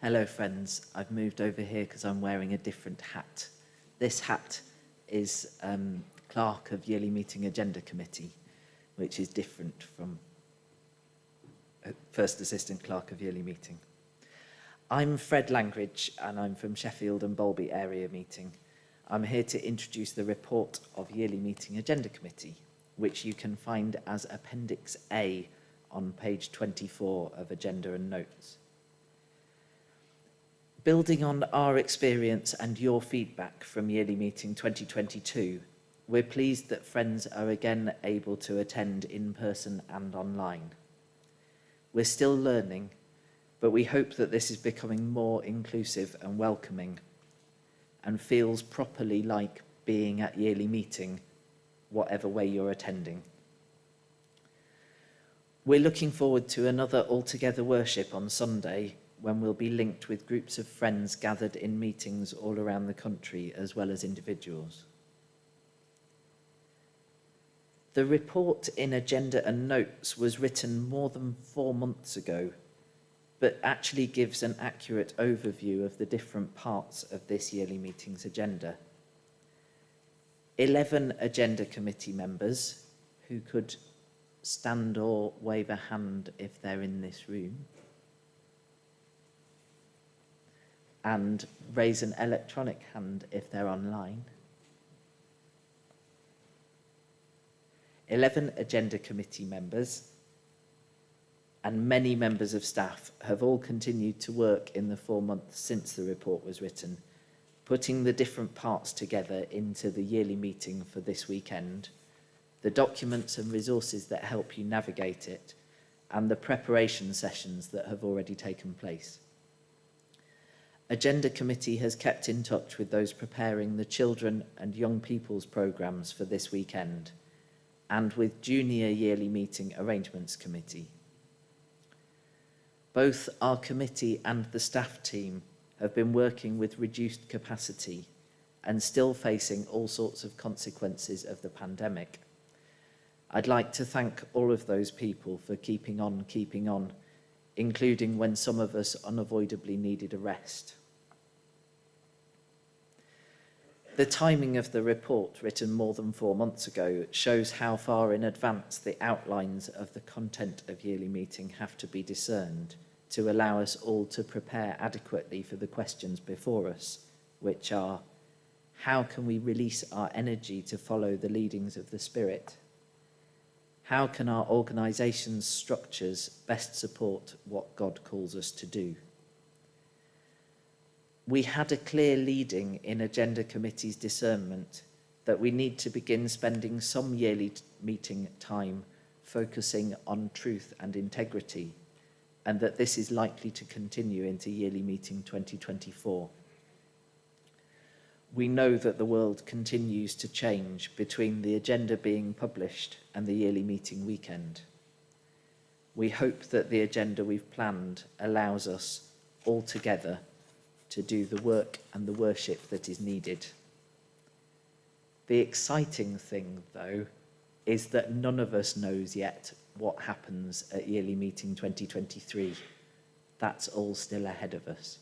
Hello friends, I've moved over here because I'm wearing a different hat. This hat is Clerk of Yearly Meeting Agenda Committee, which is different from First Assistant Clerk of Yearly Meeting. I'm Fred Langridge and I'm from Sheffield and Bolby Area Meeting. I'm here to introduce the report of Yearly Meeting Agenda Committee, which you can find as Appendix A on page 24 of Agenda and Notes. Building on our experience and your feedback from Yearly Meeting 2022, we're pleased that friends are again able to attend in person and online. We're still learning, but we hope that this is becoming more inclusive and welcoming and feels properly like being at Yearly Meeting, whatever way you're attending. We're looking forward to another All-Together worship on Sunday, when we'll be linked with groups of friends gathered in meetings all around the country, as well as individuals. The report in Agenda and Notes was written more than 4 months ago, but actually gives an accurate overview of the different parts of this yearly meeting's agenda. 11 agenda committee members, who could stand or wave a hand if they're in this room, and raise an electronic hand if they're online. 11 agenda committee members and many members of staff have all continued to work in the 4 months since the report was written, putting the different parts together into the yearly meeting for this weekend, the documents and resources that help you navigate it, and the preparation sessions that have already taken place. Agenda Committee has kept in touch with those preparing the children and young people's programmes for this weekend, and with Junior Yearly Meeting Arrangements Committee. Both our committee and the staff team have been working with reduced capacity and still facing all sorts of consequences of the pandemic. I'd like to thank all of those people for keeping on, including when some of us unavoidably needed a rest. The timing of the report, written more than 4 months ago, shows how far in advance the outlines of the content of yearly meeting have to be discerned to allow us all to prepare adequately for the questions before us, which are: how can we release our energy to follow the leadings of the Spirit? How can our organisation's structures best support what God calls us to do? We had a clear leading in Agenda Committee's discernment that we need to begin spending some yearly meeting time focusing on truth and integrity, and that this is likely to continue into Yearly Meeting 2024. We know that the world continues to change between the agenda being published and the yearly meeting weekend. We hope that the agenda we've planned allows us all together to do the work and the worship that is needed. The exciting thing, though, is that none of us knows yet what happens at Yearly Meeting 2023. That's all still ahead of us.